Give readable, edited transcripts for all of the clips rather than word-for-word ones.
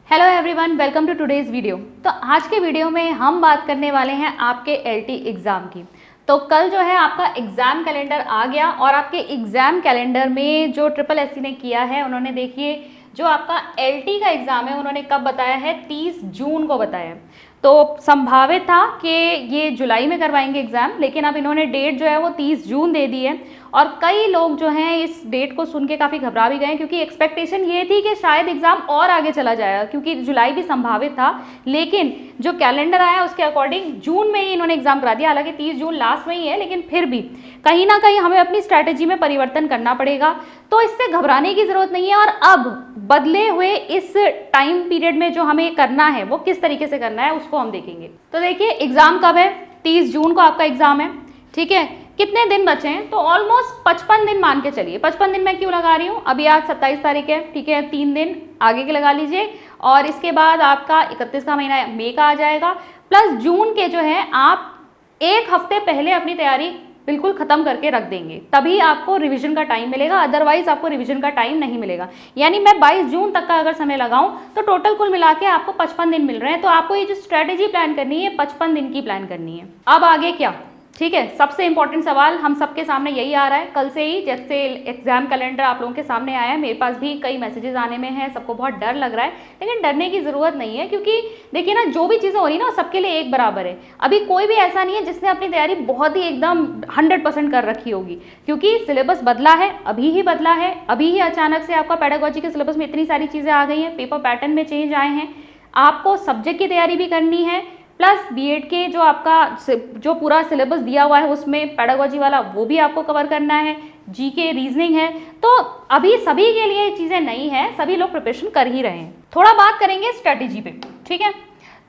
Hello everyone, welcome to today's video. तो आज के वीडियो में हम बात करने वाले हैं आपके एलटी एग्ज़ाम की। तो कल जो है आपका एग्ज़ाम कैलेंडर आ गया और आपके एग्ज़ाम कैलेंडर में जो ट्रिपल एससी ने किया है, उन्होंने देखिए जो आपका एलटी का एग्ज़ाम है उन्होंने कब बताया है, 30 जून को बताया है। तो संभावित था कि ये जुलाई में करवाएंगे एग्ज़ाम, लेकिन अब इन्होंने डेट जो है वो 30 जून दे दी है। और कई लोग जो हैं इस डेट को सुन के काफ़ी घबरा भी गए, क्योंकि एक्सपेक्टेशन ये थी कि शायद एग्ज़ाम और आगे चला जाएगा, क्योंकि जुलाई भी संभावित था। लेकिन जो कैलेंडर आया उसके अकॉर्डिंग जून में ही इन्होंने एग्ज़ाम करा दिया। हालांकि 30 जून लास्ट में ही है, लेकिन फिर भी कहीं ना कहीं हमें अपनी स्ट्रैटेजी में परिवर्तन करना पड़ेगा। तो इससे घबराने की ज़रूरत नहीं है। और अब बदले हुए इस टाइम पीरियड में जो हमें करना है वो किस तरीके से करना है उसको हम देखेंगे। तो देखिए एग्ज़ाम कब है, 30 जून को आपका एग्ज़ाम है, ठीक है। कितने दिन बचे हैं, तो ऑलमोस्ट 55 दिन मान के चलिए। 55 दिन मैं क्यों लगा रही हूँ, अभी आज 27 तारीख है, ठीक है, 3 दिन आगे के लगा लीजिए। और इसके बाद आपका 31 का महीना मई का आ जाएगा, प्लस जून के जो है आप एक हफ्ते पहले अपनी तैयारी बिल्कुल ख़त्म करके रख देंगे, तभी आपको रिवीजन का टाइम मिलेगा। अदरवाइज आपको रिवीजन का टाइम नहीं मिलेगा। यानी मैं 22 जून तक का अगर समय लगाऊं तो टोटल कुल मिला के आपको 55 दिन मिल रहे हैं। तो आपको ये जो स्ट्रेटेजी प्लान करनी है 55 दिन की प्लान करनी है। अब आगे क्या, ठीक है, सबसे इंपॉर्टेंट सवाल हम सबके सामने यही आ रहा है। कल से ही जैसे एग्जाम कैलेंडर आप लोगों के सामने आया है, मेरे पास भी कई मैसेजेस आने में हैं, सबको बहुत डर लग रहा है। लेकिन डरने की ज़रूरत नहीं है, क्योंकि देखिए ना, जो भी चीज़ें हो रही है ना सबके लिए एक बराबर है। अभी कोई भी ऐसा नहीं है जिसने अपनी तैयारी बहुत ही एकदम 100% कर रखी होगी, क्योंकि सिलेबस बदला है, अभी ही बदला है। अभी ही अचानक से आपका पेडागोजी के सिलेबस में इतनी सारी चीज़ें आ गई हैं, पेपर पैटर्न में चेंज आए हैं। आपको सब्जेक्ट की तैयारी भी करनी है, प्लस बीएड के जो आपका जो पूरा सिलेबस दिया हुआ है उसमें पेडागोजी वाला वो भी आपको कवर करना है, जीके रीजनिंग है। तो अभी सभी के लिए चीज़ें नई हैं, सभी लोग प्रिपरेशन कर ही रहे हैं। थोड़ा बात करेंगे स्ट्रेटेजी पे, ठीक है।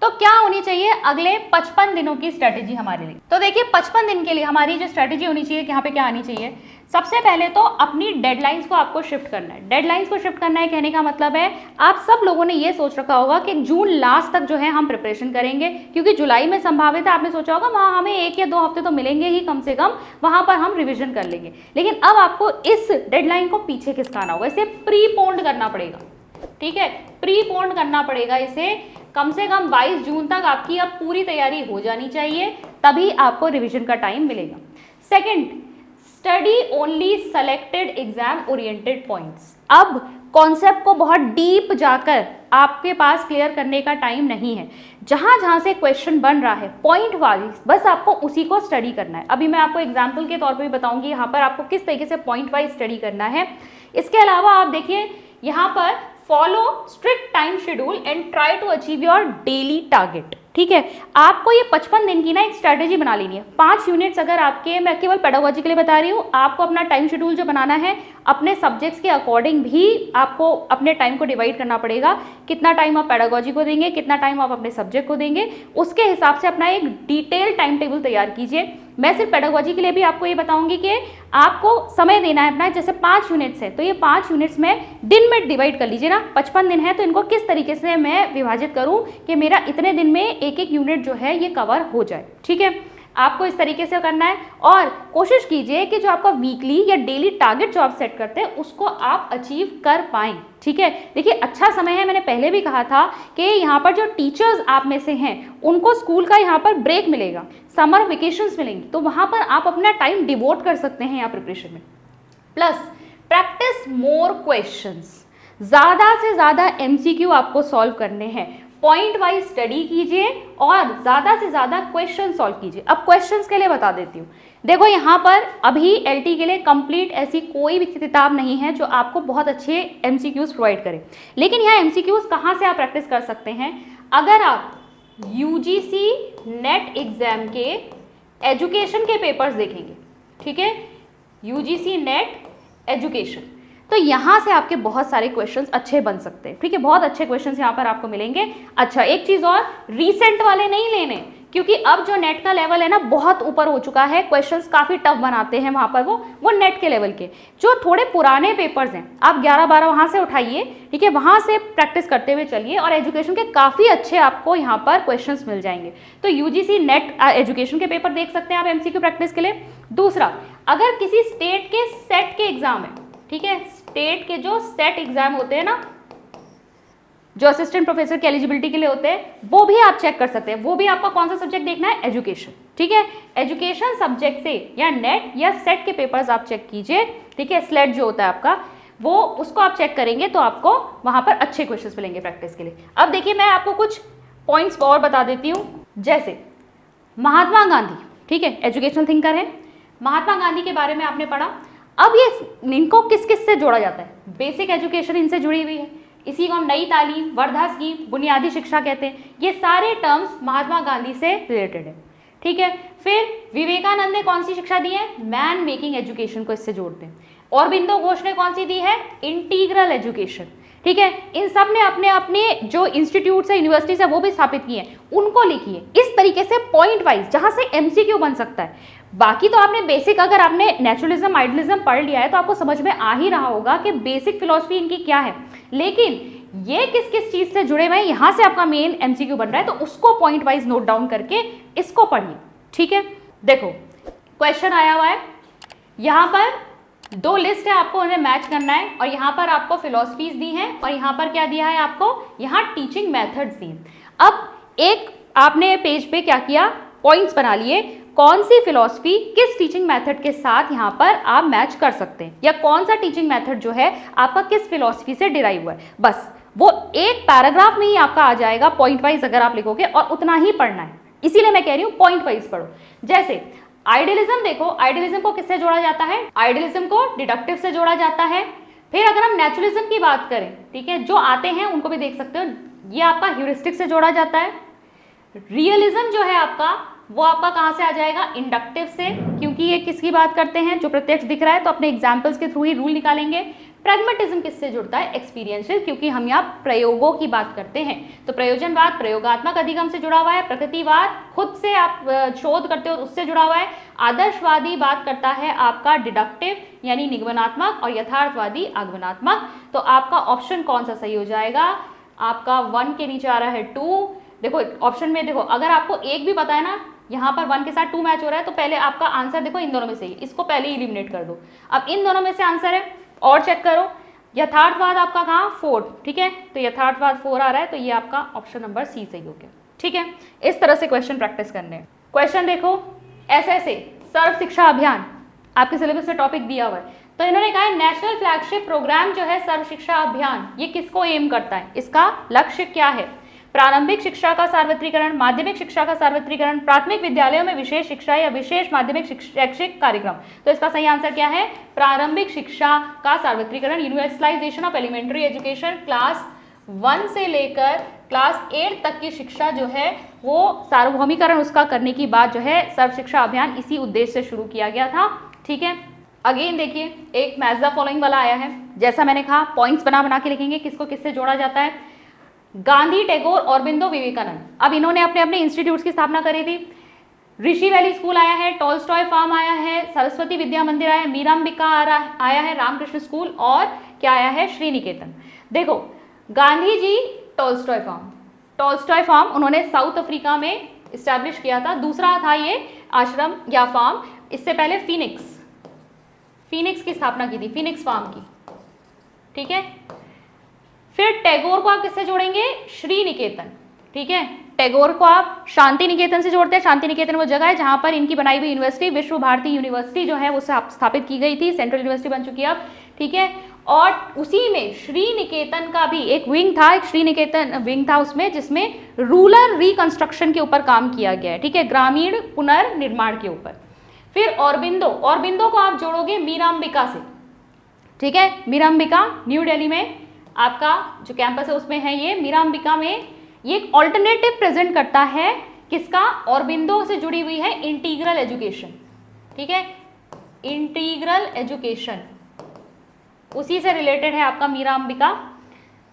तो क्या होनी चाहिए अगले 55 दिनों की स्ट्रेटेजी हमारे लिए। तो देखिए 55 दिन के लिए हमारी जो स्ट्रेटेजी होनी चाहिए, यहाँ पे क्या आनी चाहिए, सबसे पहले तो अपनी डेडलाइंस को आपको शिफ्ट करना है। डेडलाइंस को शिफ्ट करना है कहने का मतलब है, आप सब लोगों ने ये सोच रखा होगा कि जून लास्ट तक जो है हम प्रिपरेशन करेंगे, क्योंकि जुलाई में संभावित है, आपने सोचा होगा वहाँ हमें 1 या 2 हफ्ते तो मिलेंगे ही कम से कम, वहाँ पर हम रिविजन कर लेंगे। लेकिन अब आपको इस डेडलाइन को पीछे खिसकाना होगा, इसे प्रीपोन्ड करना पड़ेगा, ठीक है, प्रीपोन्ड करना पड़ेगा इसे। कम से कम 22 जून तक आपकी अब पूरी तैयारी हो जानी चाहिए, तभी आपको रिवीजन का टाइम मिलेगा। Second, study only selected exam oriented points. अब कॉन्सेप्ट को बहुत डीप जाकर आपके पास क्लियर करने का टाइम नहीं है। जहाँ जहाँ से क्वेश्चन बन रहा है पॉइंट वाइज, बस आपको उसी को स्टडी करना है। अभी मैं आपको एग्जाम्पल के तौर पर भी बताऊंगी यहाँ पर आपको किस तरीके से पॉइंट वाइज स्टडी करना है। इसके अलावा आप देखिए यहाँ पर follow strict time schedule and try to achieve your daily target, ठीक है। आपको ये 55 दिन की ना एक स्ट्रैटेजी बना लेनी है। 5 यूनिट्स अगर आपके, मैं केवल पेडागोजी के लिए बता रही हूँ, आपको अपना टाइम शेड्यूल जो बनाना है अपने सब्जेक्ट्स के अकॉर्डिंग भी आपको अपने टाइम को डिवाइड करना पड़ेगा। कितना टाइम आप पेडागोजी को देंगे, कितना टाइम आप अपने सब्जेक्ट को देंगे, उसके हिसाब से अपना एक डिटेल टाइम टेबल तैयार कीजिए। मैं सिर्फ पेडागोजी के लिए भी आपको ये बताऊंगी कि आपको समय देना है अपना, जैसे 5 यूनिट्स है तो ये 5 यूनिट्स में दिन में डिवाइड कर लीजिए ना। 55 दिन है तो इनको किस तरीके से मैं विभाजित करूं कि मेरा इतने दिन में एक एक यूनिट जो है ये कवर हो जाए, ठीक है। आपको इस तरीके से करना है और कोशिश कीजिए कि जो आपका वीकली या डेली टारगेट जो आप सेट करते हैं उसको आप अचीव कर पाएं, ठीक है। देखिए अच्छा समय है, मैंने पहले भी कहा था कि यहाँ पर जो टीचर्स आप में से हैं उनको स्कूल का यहाँ पर ब्रेक मिलेगा, समर वेकेशंस मिलेंगी, तो वहाँ पर आप अपना टाइम डिवोट कर सकते हैं यहाँ प्रिपरेशन में। प्लस प्रैक्टिस मोर क्वेश्चंस, ज़्यादा से ज़्यादा एमसीक्यू आपको सॉल्व करने हैं। पॉइंट वाइज स्टडी कीजिए और ज़्यादा से ज़्यादा क्वेश्चन सॉल्व कीजिए। अब क्वेश्चंस के लिए बता देती हूँ। देखो यहाँ पर अभी एलटी के लिए कंप्लीट ऐसी कोई भी किताब नहीं है जो आपको बहुत अच्छे एमसीक्यूज प्रोवाइड करे। लेकिन यहाँ एमसीक्यूज कहाँ से आप प्रैक्टिस कर सकते हैं, अगर आप यूजीसी नेट एग्जाम के एजुकेशन के पेपर्स देखेंगे, ठीक है, यूजीसी नेट एजुकेशन, तो यहाँ से आपके बहुत सारे क्वेश्चंस अच्छे बन सकते हैं, ठीक है, बहुत अच्छे क्वेश्चंस यहाँ पर आपको मिलेंगे। अच्छा एक चीज़ और, रीसेंट वाले नहीं लेने, क्योंकि अब जो नेट का लेवल है ना बहुत ऊपर हो चुका है, क्वेश्चंस काफ़ी टफ बनाते हैं वहाँ पर वो नेट के लेवल के। जो थोड़े पुराने पेपर्स हैं आप 11-12 वहाँ से उठाइए, ठीक है, वहाँ से प्रैक्टिस करते हुए चलिए और एजुकेशन के काफ़ी अच्छे आपको यहाँ पर क्वेश्चंस मिल जाएंगे। तो यूजीसी नेट एजुकेशन के पेपर देख सकते हैं आप एमसीक्यू प्रैक्टिस के लिए। दूसरा, अगर किसी स्टेट के सेट के एग्जाम है, ठीक है, स्टेट के जो सेट एग्जाम होते हैं ना, जो असिस्टेंट प्रोफेसर की एलिजिबिलिटी के लिए होते हैं वो भी आप चेक कर सकते हैं। वो भी आपका कौन सा सब्जेक्ट देखना है, एजुकेशन, ठीक है। एजुकेशन सब्जेक्ट से या नेट या सेट के पेपर्स आप चेक कीजिए, ठीक है। स्लेट जो होता है आपका वो, उसको आप चेक करेंगे तो आपको वहां पर अच्छे क्वेश्चंस मिलेंगे प्रैक्टिस के लिए। अब देखिए मैं आपको कुछ पॉइंट्स और बता देती हूँ, जैसे महात्मा गांधी, ठीक है, एजुकेशनल थिंकर है। महात्मा गांधी के बारे में आपने पढ़ा। अब ये इनको किस किस से जोड़ा जाता है, बेसिक एजुकेशन इनसे जुड़ी हुई है, इसी को हम नई तालीम, वर्धा स्कीम, बुनियादी शिक्षा कहते हैं। ये सारे टर्म्स महात्मा गांधी से रिलेटेड है, ठीक है। फिर विवेकानंद ने कौन सी शिक्षा दी है, मैन मेकिंग एजुकेशन को इससे जोड़ते हैं। औरबिंदो घोष ने कौन सी दी है, इंटीग्रल एजुकेशन, ठीक है। इन सब ने अपने अपने जो इंस्टीट्यूट्स है, यूनिवर्सिटीज है, वो भी स्थापित किए हैं, उनको लिखिए इस तरीके से पॉइंट वाइज, जहां से एमसीक्यू बन सकता है। बाकी तो आपने बेसिक, अगर आपने नेचुरलिज्म आइडियलिज्म पढ़ लिया है तो आपको समझ में आ ही रहा होगा कि बेसिक फिलॉसफी इनकी क्या है, लेकिन ये किस किस चीज से जुड़े हुए हैं, यहां से आपका मेन एमसीक्यू बन रहा है, तो उसको पॉइंट वाइज नोट डाउन करके इसको पढ़िए, ठीक है। देखो क्वेश्चन आया हुआ है, यहां पर दो लिस्ट है, आपको उन्हें मैच करना है, और यहाँ पर आपको फिलॉसफीज दी हैं और यहाँ पर क्या दिया है आपको, यहाँ टीचिंग मेथड्स दी हैं। अब एक आपने पेज पे क्या किया, पॉइंट्स बना लिए, कौन सी फिलॉसफी किस टीचिंग मेथड के साथ यहाँ पर आप मैच कर सकते हैं, या कौन सा टीचिंग मेथड जो है आपका किस फिलॉसफी से डिराइव हुआ है। बस वो एक पैराग्राफ में ही आपका आ जाएगा पॉइंट वाइज, अगर आप लिखोगे, और उतना ही पढ़ना है, इसीलिए मैं कह रही हूँ पॉइंट वाइज पढ़ो। जैसे आइडियलिज्म, देखो आइडियलिज्म को किससे जोड़ा जाता है, आइडियलिज्म को डिडक्टिव से जोड़ा जाता है। फिर अगर हम नेचुरलिज्म की बात करें, ठीक है, जो आते हैं उनको भी देख सकते हो, ये आपका ह्यूरिस्टिक से जोड़ा जाता है। रियलिज्म जो है आपका, वो आपका कहाँ से आ जाएगा, इंडक्टिव से, क्योंकि ये किसकी बात करते हैं, जो प्रत्यक्ष दिख रहा है, तो अपने एग्जाम्पल्स के थ्रू ही रूल निकालेंगे। प्रैग्मेटिज्म किससे जुड़ता है, एक्सपीरियंशियल, क्योंकि हम यहाँ प्रयोगों की बात करते हैं, तो प्रयोजनवाद प्रयोगात्मक अधिगम से जुड़ा हुआ है। प्रकृतिवाद खुद से आप शोध करते हो उससे जुड़ा हुआ है। आदर्शवादी बात करता है आपका डिडक्टिव यानी निगमनात्मक, और यथार्थवादी आगमनात्मक। तो आपका ऑप्शन कौन सा सही हो जाएगा, आपका 1 के नीचे आ रहा है 2। देखो ऑप्शन में देखो, अगर आपको एक भी पता है ना, यहाँ पर 1 के साथ 2 मैच हो रहा है, तो पहले आपका आंसर देखो इन दोनों में से ही, इसको पहले ही एलिमिनेट कर दो। अब इन दोनों में से आंसर है, और चेक करो, यथार्थवाद आपका कहाँ 4, ठीक है, तो यथार्थवाद 4 आ रहा है, तो ये आपका ऑप्शन नंबर सी सही हो गया, ठीक है। इस तरह से क्वेश्चन प्रैक्टिस करने हैं। क्वेश्चन देखो, एसएसए सर्व शिक्षा अभियान आपके सिलेबस में टॉपिक दिया हुआ है, तो इन्होंने कहा है नेशनल फ्लैगशिप प्रोग्राम जो है सर्व शिक्षा अभियान, ये किसको एम करता है, इसका लक्ष्य क्या है। प्रारंभिक शिक्षा का सार्वत्रिकरण, माध्यमिक शिक्षा का सार्वत्रिकरण, प्राथमिक विद्यालयों में विशेष शिक्षा या विशेष माध्यमिक शैक्षिक कार्यक्रम। तो इसका सही आंसर क्या है, प्रारंभिक शिक्षा का सार्वत्रिकरण, universalization of elementary education, class 1 से लेकर क्लास 8 तक की शिक्षा जो है वो सार्वभौमिकरण उसका करने की बात जो है सर्व शिक्षा अभियान इसी उद्देश्य से शुरू किया गया था, ठीक है। अगेन देखिए एक मैच द फॉलोइंग वाला आया है, जैसा मैंने कहा पॉइंट्स बना बना के लिखेंगे, किसको किससे जोड़ा जाता है, गांधी, टैगोर, औरबिंदो, विवेकानंद। अब इन्होंने अपने अपने इंस्टीट्यूट्स की स्थापना करी थी। ऋषि वैली स्कूल आया है, टॉलस्टॉय फार्म आया है, सरस्वती विद्या मंदिर आया है, मीरांबिका आया है, रामकृष्ण स्कूल, और क्या आया है, श्री निकेतन। देखो गांधी जी टॉलस्टॉय फार्म उन्होंने साउथ अफ्रीका में इस्टेब्लिश किया था। दूसरा था ये आश्रम या फार्म, इससे पहले फीनिक्स की स्थापना की थी, फीनिक्स फार्म की, ठीक है। फिर टैगोर को आप किससे जोड़ेंगे, श्री निकेतन, ठीक है। टैगोर को आप शांति निकेतन से जोड़ते हैं। शांति निकेतन वो जगह है जहां पर इनकी बनाई हुई यूनिवर्सिटी विश्व भारती यूनिवर्सिटी जो है वो स्थापित की गई थी, सेंट्रल यूनिवर्सिटी बन चुकी है अब, ठीक है। और उसी में श्री निकेतन का भी एक विंग था, एक श्री निकेतन विंग था उसमें, जिसमें रूरल रिकंस्ट्रक्शन के ऊपर काम किया गया है, ठीक है, ग्रामीण पुनर्निर्माण के ऊपर। फिर औरबिंदो को आप जोड़ोगे मीरांबिका से, ठीक है। मीरांबिका न्यू दिल्ली में आपका जो कैंपस है उसमें है ये। मीरांबिका में ये एक ऑल्टरनेटिव प्रेजेंट करता है, किसका, औरबिंदो से जुड़ी हुई है इंटीग्रल एजुकेशन, ठीक है, इंटीग्रल एजुकेशन उसी से रिलेटेड है आपका मीरांबिका।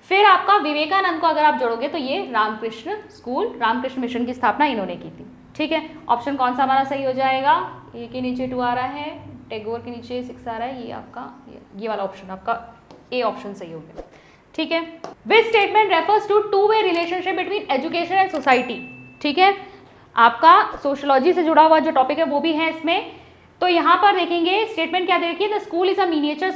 फिर आपका विवेकानंद को अगर आप जोड़ोगे तो ये रामकृष्ण स्कूल, रामकृष्ण मिशन की स्थापना इन्होंने की थी, ठीक है। ऑप्शन कौन सा हमारा सही हो जाएगा, ए के नीचे 2 आ रहा है, टैगोर के नीचे 6 आ रहा है, ये आपका ये वाला ऑप्शन आपका ए ऑप्शन सही हो गया, ठीक है। Which statement refers to two way relationship between education and society, ठीक है। आपका सोशियोलॉजी से जुड़ा हुआ जो टॉपिक है वो भी है इसमें। तो यहाँ पर देखेंगे स्टेटमेंट क्या देखिए, the school is a miniature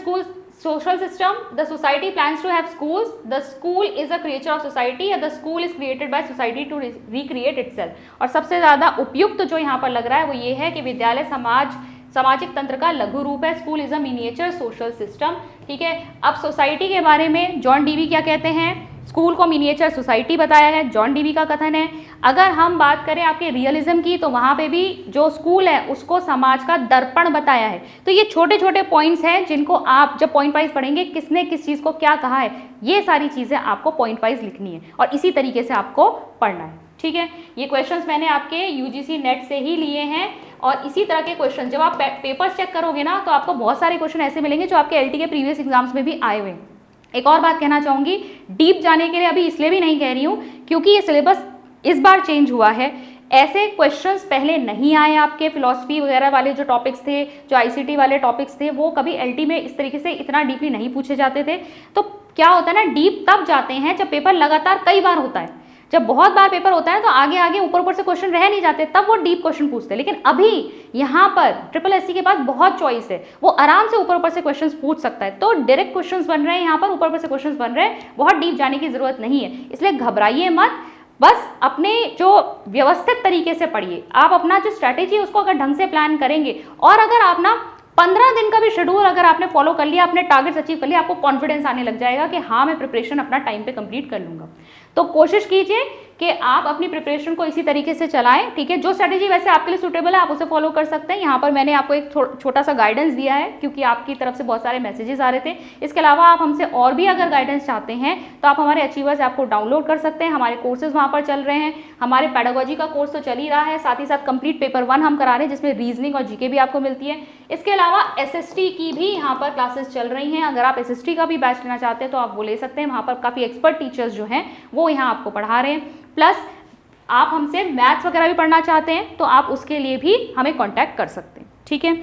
social system, the society plans to have schools, the school is a creature of society, या the school is created by society to recreate itself. और सबसे ज़्यादा उपयुक्त जो यहाँ पर लग रहा है वो ये है कि विद्यालय सामाजिक तंत्र का लघु रूप है, school is a miniature social system. ठीक है, अब सोसाइटी के बारे में जॉन डीवी क्या कहते हैं, स्कूल को मिनिएचर सोसाइटी बताया है, जॉन डीवी का कथन है। अगर हम बात करें आपके रियलिज्म की तो वहाँ पे भी जो स्कूल है उसको समाज का दर्पण बताया है। तो ये छोटे छोटे पॉइंट्स हैं जिनको आप जब पॉइंट वाइज पढ़ेंगे किसने किस चीज़ को क्या कहा है, ये सारी चीज़ें आपको पॉइंट वाइज लिखनी है और इसी तरीके से आपको पढ़ना है। ठीक है, ये क्वेश्चंस मैंने आपके यूजीसी नेट से ही लिए हैं और इसी तरह के क्वेश्चन जब आप पेपर्स चेक करोगे ना तो आपको बहुत सारे क्वेश्चन ऐसे मिलेंगे जो आपके एलटी के प्रीवियस एग्जाम्स में भी आए हुए हैं। एक और बात कहना चाहूँगी, डीप जाने के लिए अभी इसलिए भी नहीं कह रही हूँ क्योंकि ये सिलेबस इस बार चेंज हुआ है। ऐसे क्वेश्चंस पहले नहीं आए आपके फिलॉसफी वगैरह वाले जो टॉपिक्स थे, जो आईसीटी वाले टॉपिक्स थे, वो कभी एलटी में इस तरीके से इतना डीपली नहीं पूछे जाते थे। तो क्या होता है ना, डीप तब जाते हैं जब पेपर लगातार कई बार होता है। जब बहुत बार पेपर होता है तो आगे आगे ऊपर ऊपर से क्वेश्चन रह नहीं जाते, तब वो डीप क्वेश्चन पूछते हैं। लेकिन अभी यहाँ पर ट्रिपल एससी के पास बहुत चॉइस है, वो आराम से ऊपर ऊपर से क्वेश्चंस पूछ सकता है। तो डायरेक्ट क्वेश्चंस बन रहे हैं यहाँ पर, ऊपर ऊपर से क्वेश्चंस बन रहे हैं, बहुत डीप जाने की जरूरत नहीं है। इसलिए घबराइए मत, बस अपने जो व्यवस्थित तरीके से पढ़िए। आप अपना जो स्ट्रैटेजी है उसको अगर ढंग से प्लान करेंगे और अगर आप ना 15 दिन का भी शेड्यूल अगर आपने फॉलो कर लिया, अपने टारगेट्स अचीव कर लिया, आपको कॉन्फिडेंस आने लग जाएगा कि हाँ मैं प्रिपरेशन अपना टाइम पे कंप्लीट कर लूँगा। तो कोशिश कीजिए कि आप अपनी प्रिपरेशन को इसी तरीके से चलाएं। ठीक है, जो स्ट्रैटेजी वैसे आपके लिए सूटेबल है आप उसे फॉलो कर सकते हैं। यहाँ पर मैंने आपको एक छोटा सा गाइडेंस दिया है क्योंकि आपकी तरफ से बहुत सारे मैसेजेस आ रहे थे। इसके अलावा आप हमसे और भी अगर गाइडेंस चाहते हैं तो आप हमारे अचीवर्स ऐप को डाउनलोड कर सकते हैं। हमारे कोर्सेज वहाँ पर चल रहे हैं, हमारे पेडागोजी का कोर्स तो चल ही रहा है, साथ ही साथ कंप्लीट पेपर 1 हम करा रहे हैं जिसमें रीजनिंग और जीके भी आपको मिलती है। इसके अलावा एसएसटी की भी यहाँ पर क्लासेस चल रही हैं। अगर आप एसएसटी का भी बैच लेना चाहते हैं तो आप वो ले सकते हैं, वहाँ पर काफ़ी एक्सपर्ट टीचर्स जो हैं वो यहाँ आपको पढ़ा रहे हैं। प्लस आप हमसे मैथ्स वगैरह भी पढ़ना चाहते हैं तो आप उसके लिए भी हमें कांटेक्ट कर सकते हैं। ठीक है,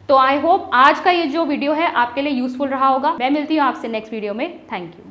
तो आई होप आज का ये जो वीडियो है आपके लिए यूजफुल रहा होगा। मैं मिलती हूँ आपसे नेक्स्ट वीडियो में। Thank you.